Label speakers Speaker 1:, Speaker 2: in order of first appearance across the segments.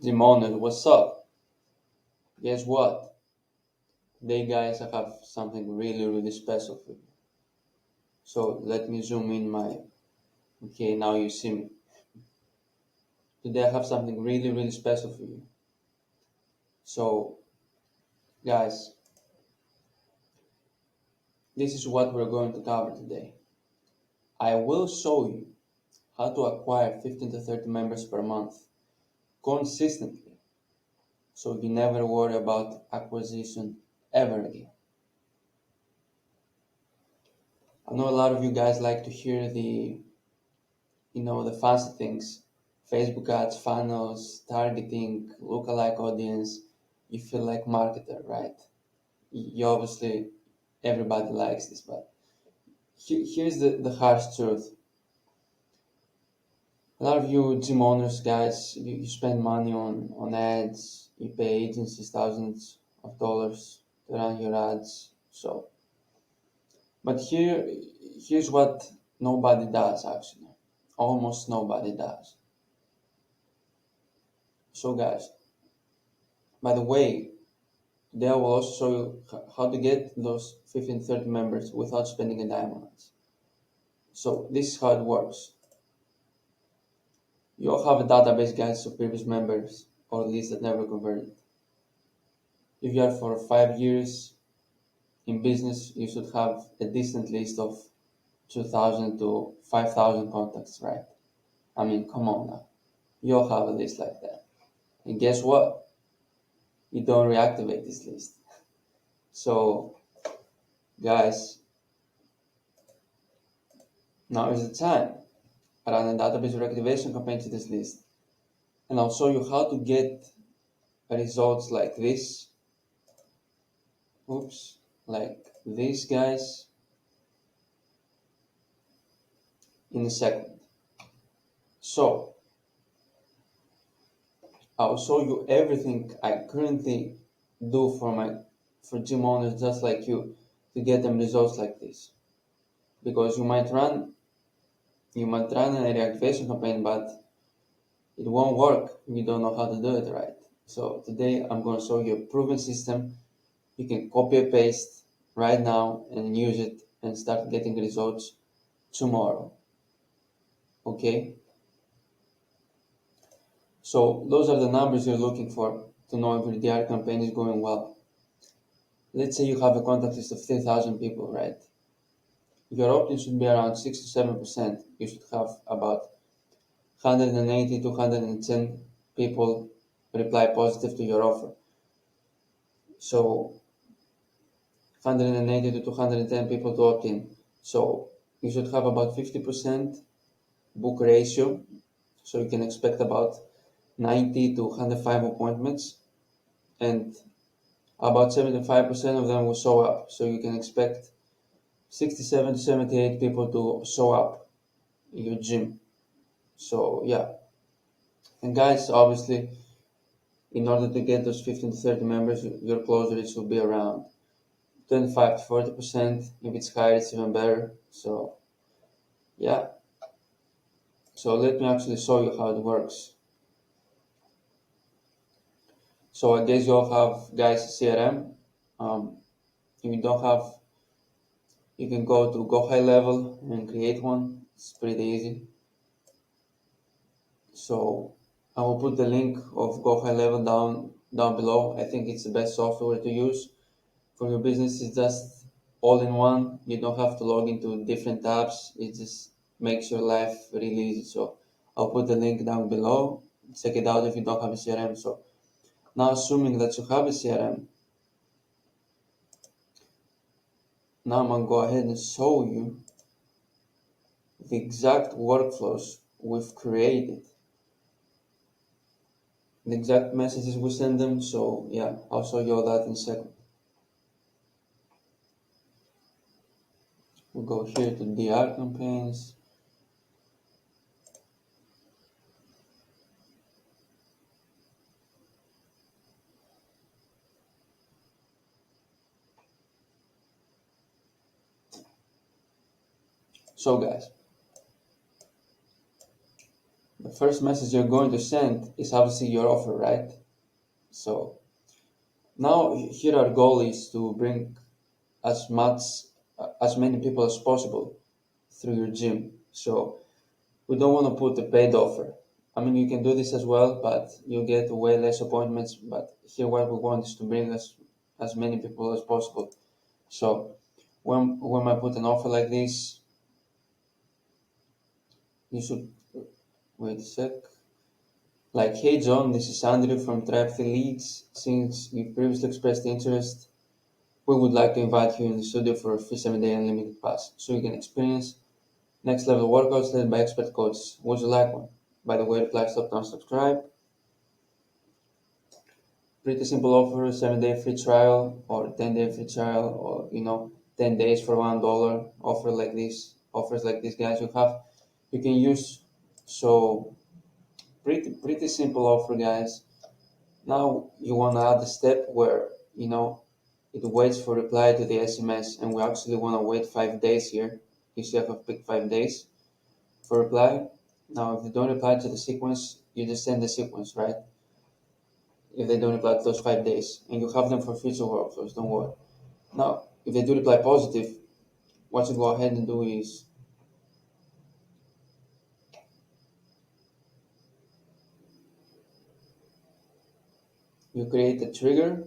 Speaker 1: gymowners, what's up? Guess what? Today, guys, I have something really special for you. So let me zoom in my. Okay, now you see me. Today, I have something really special for you. So, guys, this is what we're going to cover today. I will show you how to acquire 15 to 30 members per month consistently, so you never worry about acquisition ever again. I know a lot of you guys like to hear the fancy things, Facebook ads, funnels, targeting, lookalike audience. You feel like marketer, right? You obviously, everybody likes this, but here's the harsh truth. A lot of you gym owners, guys, you spend money on ads, you pay agencies thousands of dollars to run your ads. But here's what nobody does actually. Almost nobody does. So guys, by the way, today I will also show you how to get those 15 to 30 members without spending a dime on ads. So this is how it works. You all have a database, guys, of previous members or leads that never converted. If you are for 5 years in business, you should have a decent list of 2,000 to 5,000 contacts, right? I mean, come on now. You all have a list like that. And guess what? You don't reactivate this list. So, guys, now is the time. Run a database reactivation campaign to this list. And I'll show you how to get results like this. Oops, like this, guys, in a second. So, I'll show you everything I currently do for gym owners just like you to get them results like this. Because you might run a reactivation campaign, but it won't work if you don't know how to do it right. So today I'm going to show you a proven system you can copy and paste right now and use it and start getting results tomorrow. Okay? So those are the numbers you're looking for to know if your DR campaign is going well. Let's say you have a contact list of 3,000 people, right? Your opt-in should be around 6 to 7%. You should have about 180 to 110 people reply positive to your offer. So 180 to 210 people to opt in. So you should have about 50% book ratio. So you can expect about 90 to 105 appointments, and about 75% of them will show up. So you can expect 67 to 78 people to show up in your gym. So yeah. And guys, obviously, in order to get those 15 to 30 members, your close rates will be around 25 to 40%. If it's higher, it's even better. So yeah. So let me actually show you how it works. So I guess you all have, guys, CRM. If you don't have, you can go to Go High Level and create one. It's pretty easy. So I will put the link of Go High Level down below. I think it's the best software to use for your business. It's just all in one. You don't have to log into different tabs. It just makes your life really easy. So I'll put the link down below. Check it out if you don't have a CRM. So now, assuming that you have a CRM, now I'm gonna go ahead and show you the exact workflows we've created, the exact messages we send them. So yeah, I'll show you all that in a second. We'll go here to DR campaigns. So guys, the first message you're going to send is obviously your offer, right? So now here our goal is to bring as much as many people as possible through your gym. So we don't want to put a paid offer. I mean, you can do this as well, but you get way less appointments. But here, what we want is to bring as many people as possible. So when I put an offer like this, you should wait a sec. Like, hey John, this is Andrew from Tribe Leagues. Since you previously expressed interest, we would like to invite you in the studio for a free 7-day unlimited pass, so you can experience next level workouts led by expert coaches. Would you like one? By the way, reply stop, don't subscribe. Pretty simple offer, 7-day free trial or 10-day free trial, or 10 days for $1 offer like this. Offers like this, guys, you can use. So pretty simple offer, guys. Now you want to add the step where it waits for reply to the SMS, and we actually want to wait 5 days here. You see, I've picked 5 days for reply. Now, if they don't reply to the sequence, you just send the sequence, right? If they don't reply to those 5 days, and you have them for future workflows, don't worry. Now, if they do reply positive, what you go ahead and do is you create a trigger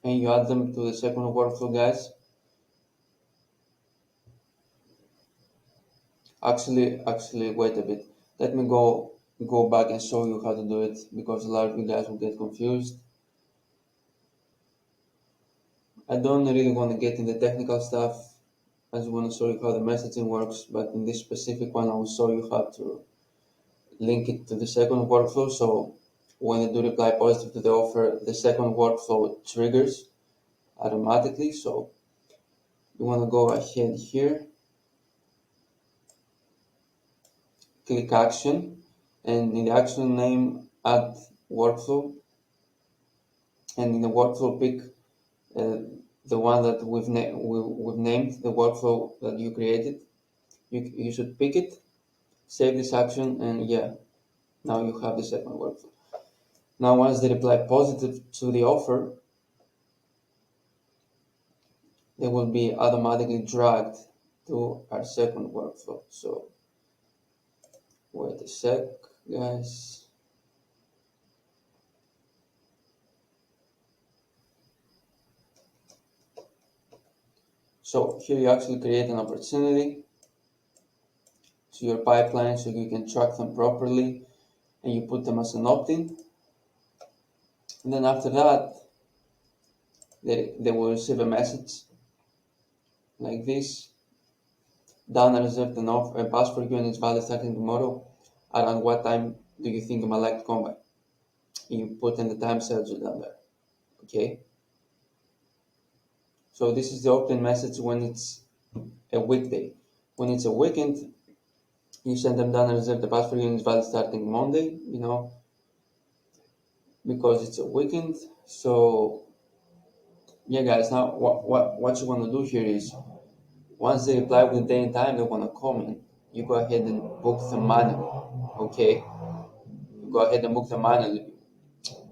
Speaker 1: and you add them to the second workflow, guys. Actually, wait a bit. Let me go back and show you how to do it, because a lot of you guys will get confused. I don't really want to get in the technical stuff. I just want to show you how the messaging works, but in this specific one, I will show you how to link it to the second workflow. So when they do reply positive to the offer, the second workflow triggers automatically. So you want to go ahead here, click action, and in the action name, add workflow, and in the workflow pick the one that we've named, the workflow that you created. You should pick it, save this action, and yeah, now you have the second workflow. Now once they reply positive to the offer, they will be automatically dragged to our second workflow. So wait a sec, guys. So here you actually create an opportunity to your pipeline so you can track them properly, and you put them as an opt-in. And then after that, they will receive a message like this. Done, I reserved a pass for you and it's valid starting tomorrow. Around what time do you think you might like to come by? You put in the time schedule down there. Okay. So this is the opt-in message when it's a weekday. When it's a weekend, you send them down and reserve the pass for you and it's valid starting Monday, because it's a weekend. So yeah, guys, now what you want to do here is, once they reply with the day and time they want to comment, you go ahead and book them manually. Okay, you go ahead and book them manually.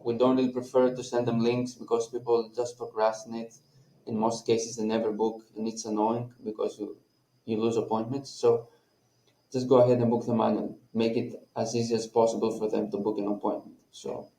Speaker 1: We don't really prefer to send them links because people just procrastinate. In most cases, they never book, and it's annoying because you lose appointments. So just go ahead and book them manually. Make it as easy as possible for them to book an appointment. So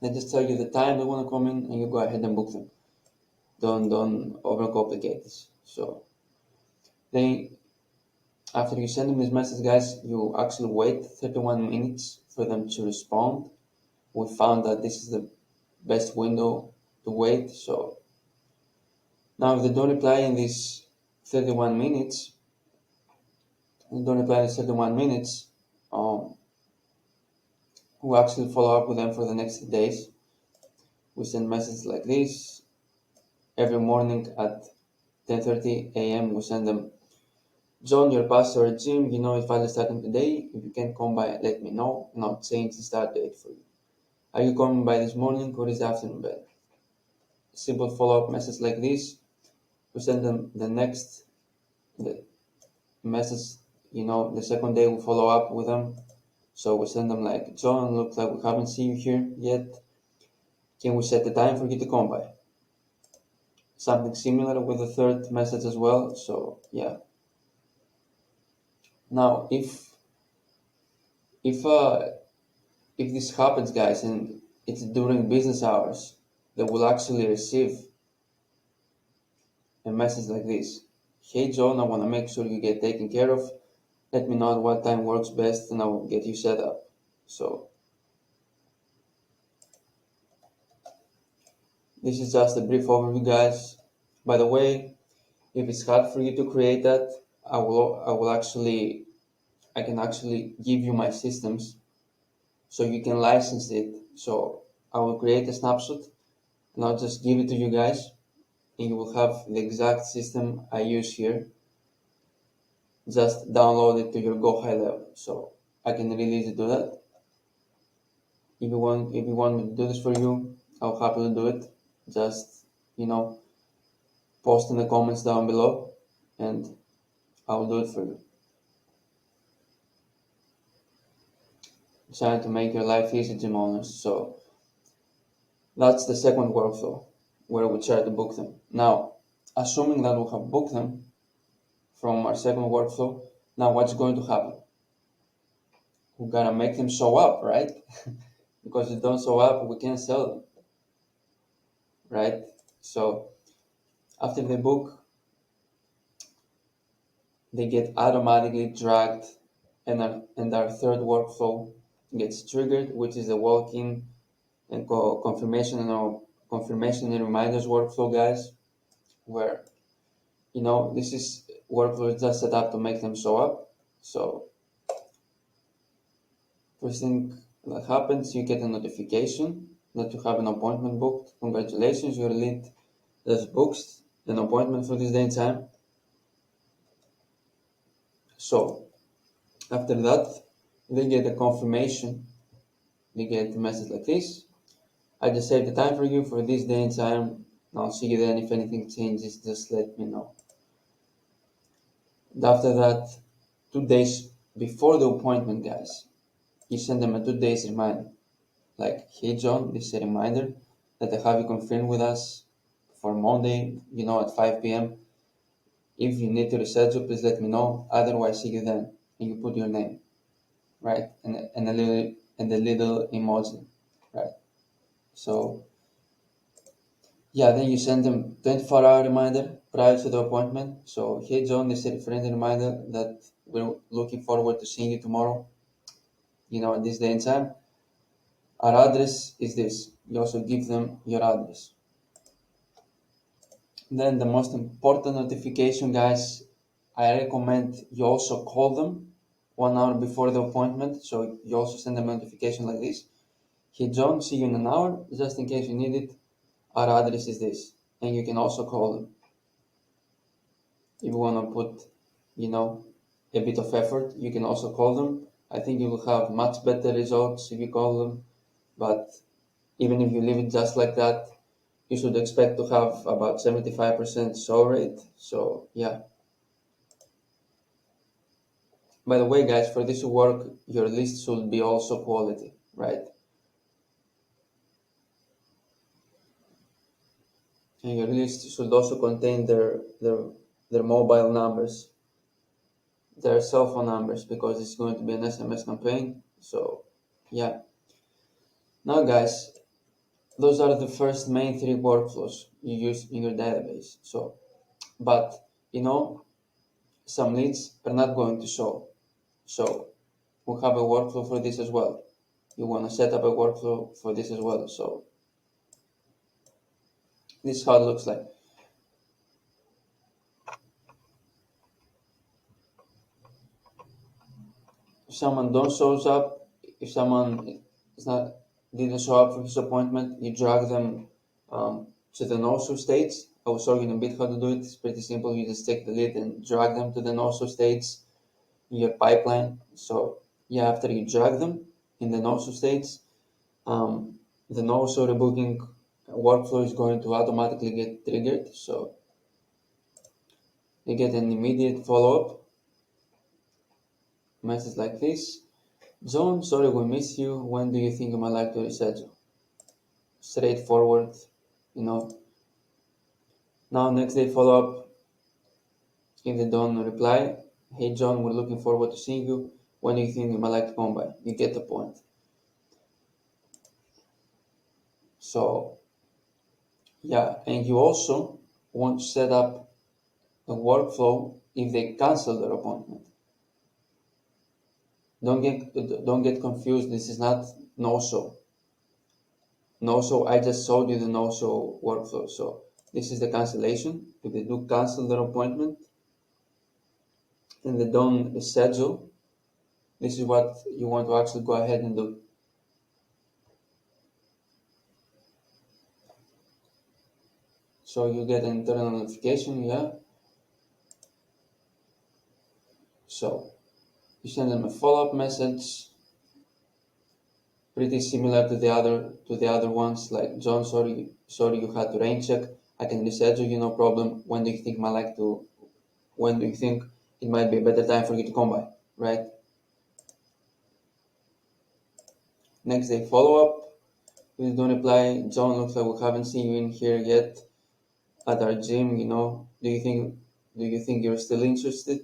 Speaker 1: they just tell you the time they want to come in, and you go ahead and book them. Don't overcomplicate this. So then, after you send them this message, guys, you actually wait 31 minutes for them to respond. We found that this is the best window to wait. So now if they don't reply in these 31 minutes, we actually follow up with them for the next days. We send messages like this every morning at 10:30 a.m. We send them, John, your pastor at gym, if valid starting today. If you can come by, let me know, and I'll change the start date for you. Are you coming by this morning or this afternoon better? Simple follow-up message like this. We send them the message The second day we follow up with them. So we send them like, John, looks like we haven't seen you here yet. Can we set the time for you to come by? Something similar with the third message as well. So yeah. Now if uh if this happens, guys, and it's during business hours, they will actually receive a message like this. Hey John, I want to make sure you get taken care of. Let me know at what time works best and I will get you set up. So this is just a brief overview, guys. By the way, if it's hard for you to create that, I can actually give you my systems so you can license it. So I will create a snapshot and I'll just give it to you guys and you will have the exact system I use here. Just download it to your Go High level. So I can really easily do that. If you want me to do this for you, I'll happily do it. Just post in the comments down below and I'll do it for you. Trying to make your life easy, gymowners. So that's the second workflow where we try to book them. Now, assuming that we have booked them from our second workflow, now what's going to happen? We gotta make them show up, right? Because if they don't show up, we can't sell them, right? So after they book, they get automatically dragged, and our third workflow gets triggered, which is the walk-in and confirmation and reminders workflow, guys, where this is workflow is just set up to make them show up. So first thing that happens, you get a notification that you have an appointment booked. Congratulations, your lead has booked an appointment for this day and time. So after that, they get a confirmation. They get a message like this. I just saved the time for you for this day and time. I'll see you then. If anything changes, just let me know. And after that, 2 days before the appointment, guys, you send them a 2 days reminder. Like, hey John, this is a reminder that I have you confirmed with us for Monday, at 5 p.m. If you need to reschedule, please let me know. Otherwise, see you then. And you put your name, right? And a little emoji, right? So yeah, then you send them 24-hour reminder prior to the appointment. So hey John, this is a friendly reminder that we're looking forward to seeing you tomorrow, at this day and time. Our address is this. You also give them your address. Then the most important notification, guys, I recommend you also call them 1 hour before the appointment. So you also send them a notification like this. Hey John, see you in an hour. Just in case you need it, our address is this. And you can also call them. If you want to put, a bit of effort, you can also call them. I think you will have much better results if you call them. But even if you leave it just like that, you should expect to have about 75% show rate. So yeah. By the way, guys, for this to work, your list should be also quality, right? And your list should also contain their mobile numbers, their cell phone numbers, because it's going to be an SMS campaign. So yeah. Now, guys, those are the first main three workflows you use in your database. So, but some leads are not going to show. So we have a workflow for this as well. You want to set up a workflow for this as well. So this is how it looks like. If someone don't shows up, if someone is not didn't show up for his appointment, you drag them to the no-show stage. I will show you in a bit how to do it. It's pretty simple. You just take the lead and drag them to the no-show stage in your pipeline. So yeah, after you drag them in the no-show stage, the no-show rebooking workflow is going to automatically get triggered. So you get an immediate follow-up message like this. John, sorry we missed you. When do you think you might like to reschedule? Straightforward, you know. Now next day follow up. If they don't reply, hey John, we're looking forward to seeing you. When do you think you might like to come by? You get the point. So yeah, and you also want to set up a workflow if they cancel their appointment. Don't get confused. This is not no-show. No-show, I just showed you the no-show workflow. So this is the cancellation. If they do cancel their appointment and they don't schedule, this is what you want to actually go ahead and do. So you get an internal notification, yeah. So you send them a follow-up message, pretty similar to the other ones. Like, John, sorry you had to rain check. I can reschedule you, no problem. When do you think it might be a better time for you to come by, right? Next day follow up. If you don't reply, John, looks like we haven't seen you in here yet at our gym. Do you think you're still interested?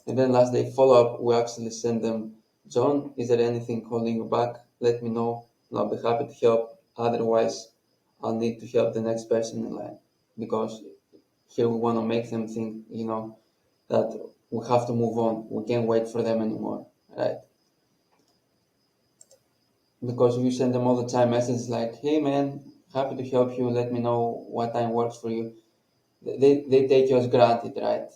Speaker 1: And then last day follow up, we actually send them, John, is there anything holding you back? Let me know, and I'll be happy to help. Otherwise, I'll need to help the next person in line, because here we want to make them think, that we have to move on. We can't wait for them anymore, right? Because we send them all the time messages like, hey man, happy to help you. Let me know what time works for you. They take you as granted, right?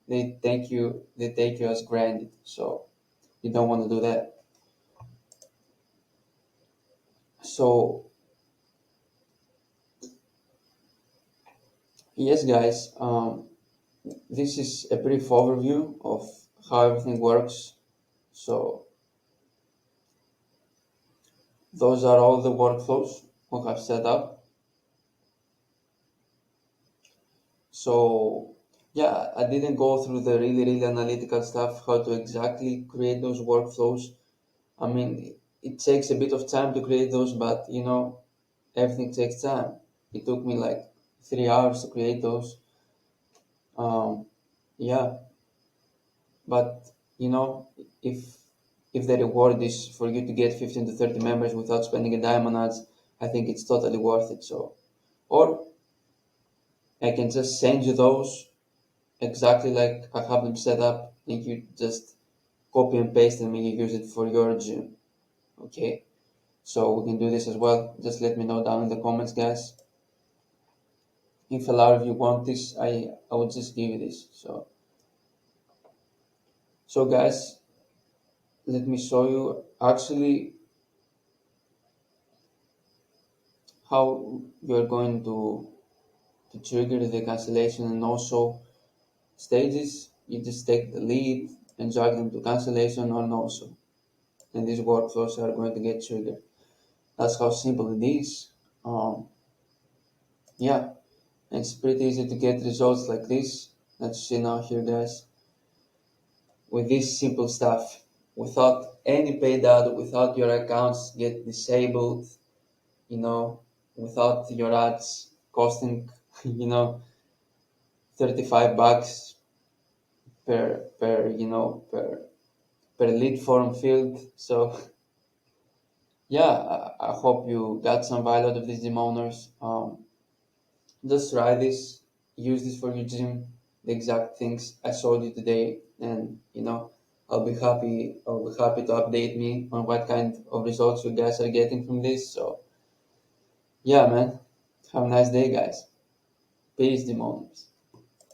Speaker 1: They take you as granted. So you don't want to do that. So yes, guys, this is a brief overview of how everything works. So those are all the workflows we have set up. So yeah, I didn't go through the really analytical stuff, how to exactly create those workflows. I mean, it takes a bit of time to create those, but everything takes time. It took me like 3 hours to create those. Yeah, but if if the reward is for you to get 15 to 30 members without spending a dime on ads, I think it's totally worth it. So, or I can just send you those exactly like I have them set up, and you just copy and paste them and you use it for your gym. Okay, so we can do this as well. Just let me know down in the comments, guys. If a lot of you want this, I will just give you this. So guys, let me show you actually how you're going to trigger the cancellation and also stages. You just take the lead and drag them to cancellation or no show, and these workflows are going to get triggered. That's how simple it is. Yeah, it's pretty easy to get results like this that you see now here, guys, with this simple stuff, without any paid ad, without your accounts get disabled, you know, without your ads costing, you know, $35 per lead form field. So yeah, I hope you got some value out of these gym owners. Just try this, use this for your gym, the exact things I showed you today, and I'll be happy to update me on what kind of results you guys are getting from this. So yeah, man, have a nice day, guys. Peace, gym owners.